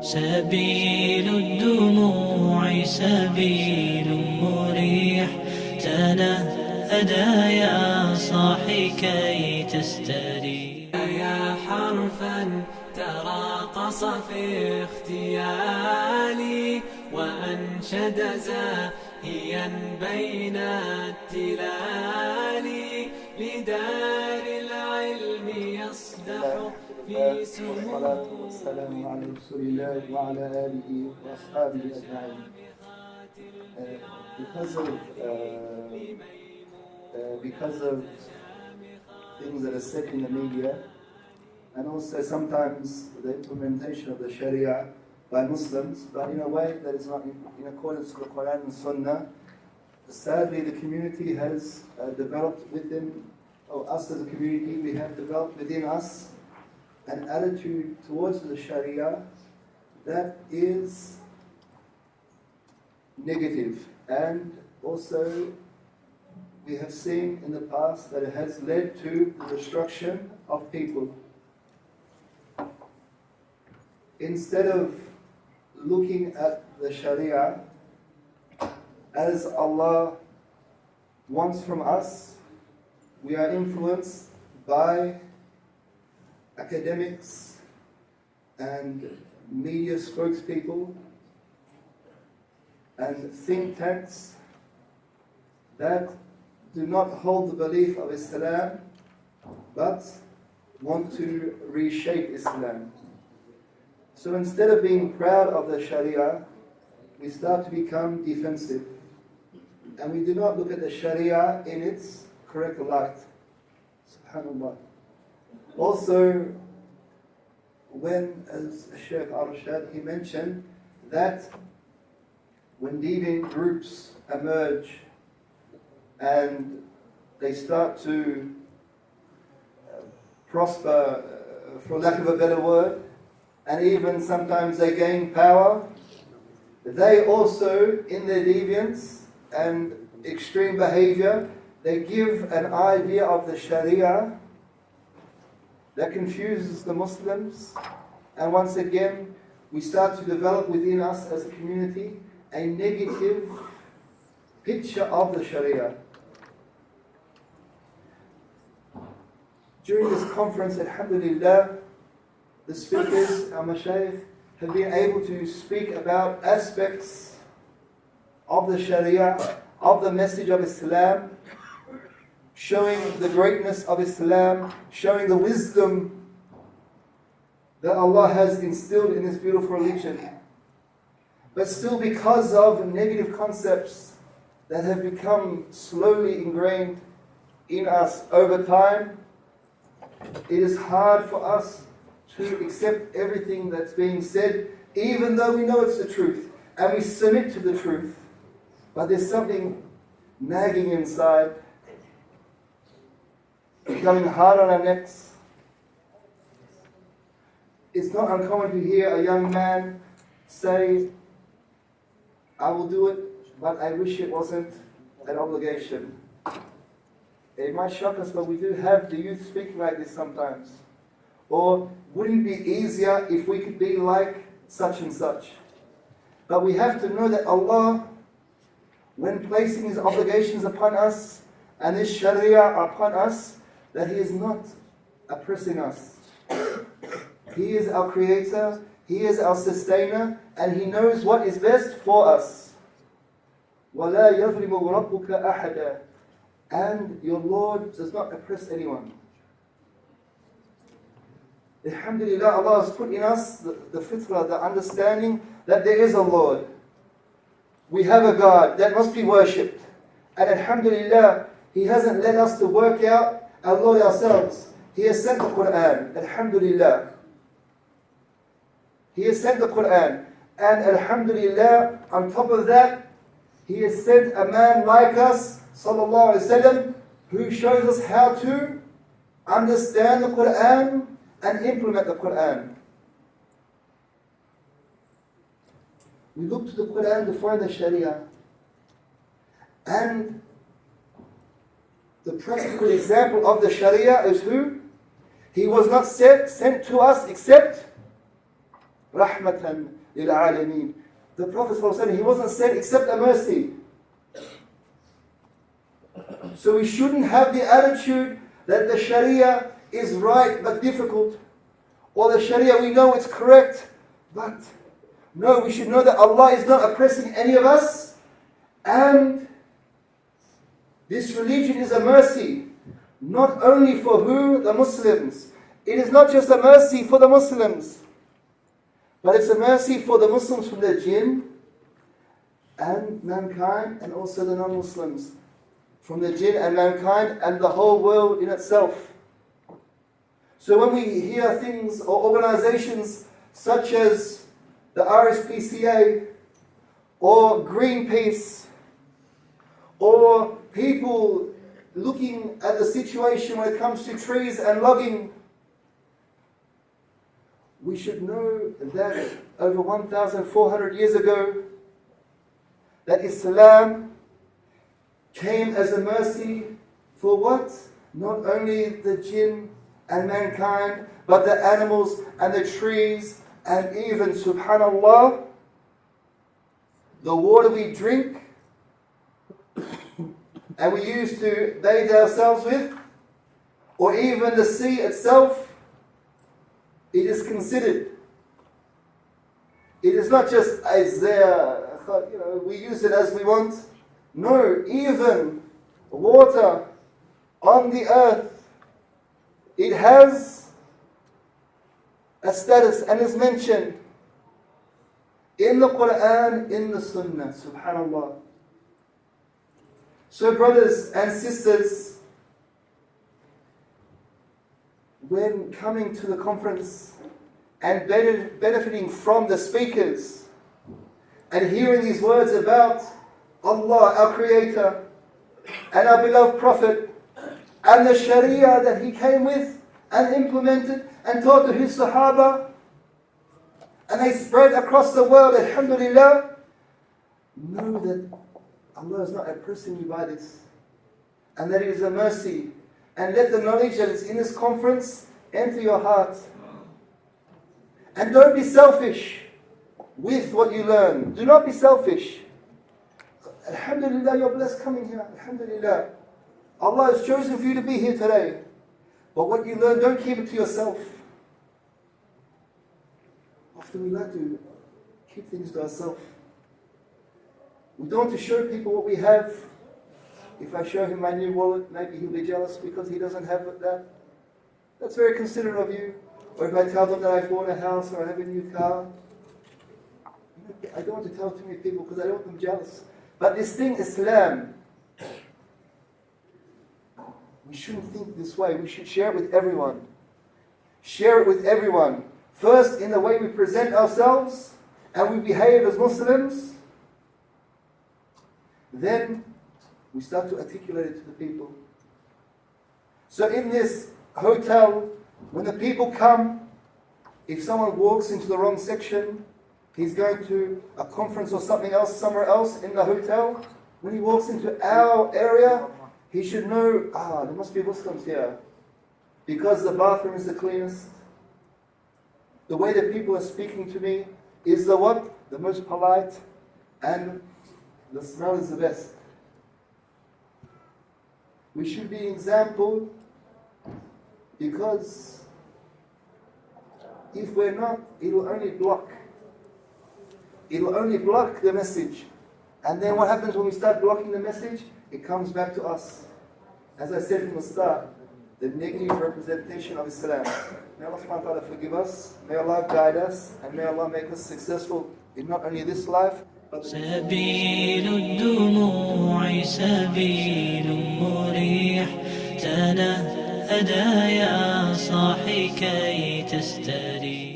سبيل الدموع سبيل مريح، تنهدى يا صاحي كي تستريح. يا حرفا تراقص في اغتيالي، وأنشد زاهيا بين التلال، لدار العلم يصدح في والصلاة والسلام على رسول الله وعلى آله وأصحابه أجمعين. Because of things that are said in the media, and also sometimes the implementation of the Sharia by Muslims, but in a way that is not in accordance with the Quran and Sunnah, sadly the community has developed within, or us as a community, we have developed within us an attitude towards the Sharia that is negative, and also we have seen in the past that it has led to the destruction of people. Instead of looking at the Sharia as Allah wants from us, we are influenced by academics and media spokespeople and think tanks that do not hold the belief of Islam but want to reshape Islam. So instead of being proud of the Sharia, we start to become defensive, and we do not look at the Sharia in its correct light. Subhanallah. Also, when, as Sheikh Arshad, he mentioned that when deviant groups emerge and they start to prosper, for lack of a better word, and even sometimes they gain power, they also, in their deviance and extreme behavior, they give an idea of the Sharia that confuses the Muslims, and once again we start to develop within us as a community a negative picture of the Sharia. During this conference, alhamdulillah, the speakers, our mashayikh, have been able to speak about aspects of the Sharia, of the message of Islam, showing the greatness of Islam, showing the wisdom that Allah has instilled in this beautiful religion. But still, because of negative concepts that have become slowly ingrained in us over time, it is hard for us to accept everything that's being said, even though we know it's the truth, and we submit to the truth. But there's something nagging inside, becoming hard on our necks. It's not uncommon to hear a young man say, I will do it, but I wish it wasn't an obligation. It might shock us, but we do have the youth speaking like this sometimes. Or, wouldn't it be easier if we could be like such and such? But we have to know that Allah, when placing His obligations upon us and His Sharia upon us, that He is not oppressing us. He is our Creator, He is our Sustainer, and He knows what is best for us. وَلَا يَظْلِمُ رَبُّكَ أَحَدًا. And your Lord does not oppress anyone. Alhamdulillah, Allah has put in us the fitrah, the understanding that there is a Lord. We have a God that must be worshipped. And alhamdulillah, He hasn't led us to work out our Lord ourselves. He has sent the Quran. Alhamdulillah. He has sent the Quran. And alhamdulillah, on top of that, He has sent a man like us, sallallahu alaihi wasallam, who shows us how to understand the Quran and implement the Quran. We look to the Quran to find the Sharia. And the practical example of the Sharia is who? He was not sent to us except رحمة للعالمين. The Prophet ﷺ, he wasn't sent except a mercy. So we shouldn't have the attitude that the Sharia is right but difficult, or the Sharia we know it's correct, but no, we should know that Allah is not oppressing any of us, and this religion is a mercy, not only for who? The Muslims. It is not just a mercy for the Muslims, but it's a mercy for the Muslims from the jinn and mankind, and also the non-Muslims from the jinn and mankind and the whole world in itself. So when we hear things or organizations such as the RSPCA or Greenpeace, or people looking at the situation when it comes to trees and logging, we should know that over 1,400 years ago, that Islam came as a mercy for what? Not only the jinn and mankind, but the animals and the trees, and even, subhanallah, the water we drink and we used to bathe ourselves with, or even the sea itself, it is considered. It is not just as there, we use it as we want. No, even water on the earth, it has a status and is mentioned in the Quran, in the Sunnah, subhanallah. So brothers and sisters, when coming to the conference and benefiting from the speakers and hearing these words about Allah, our Creator, and our beloved Prophet, and the Sharia that he came with and implemented and taught to his Sahaba, and they spread across the world, alhamdulillah, know that Allah is not oppressing you by this, and that it is a mercy. And let the knowledge that is in this conference enter your heart. And don't be selfish with what you learn. Do not be selfish. Alhamdulillah, you're blessed coming here. Alhamdulillah. Allah has chosen for you to be here today. But what you learn, don't keep it to yourself. Often we like to keep things to ourselves. We don't want to show people what we have. If I show him my new wallet, maybe he'll be jealous because he doesn't have that. That's very considerate of you. Or if I tell them that I bought a house or I have a new car, I don't want to tell too many people because I don't want them jealous. But this thing, Islam, we shouldn't think this way. We should share it with everyone. Share it with everyone. First, in the way we present ourselves and we behave as Muslims. Then we start to articulate it to the people. So in this hotel, when the people come, if someone walks into the wrong section, he's going to a conference or something else somewhere else in the hotel. When he walks into our area, he should know, there must be Muslims here. Because the bathroom is the cleanest. The way that people are speaking to me is the what? The most polite. And the smell is the best. We should be an example, because if we're not, it will only block. It will only block the message. And then what happens when we start blocking the message? It comes back to us. As I said from the start, the negative representation of Islam. May Allah subhanahu wa ta'ala forgive us, may Allah guide us, and may Allah make us successful in not only this life, but سبيل الدموع سبيل مريح تنهدى يا صاحي كي تستريح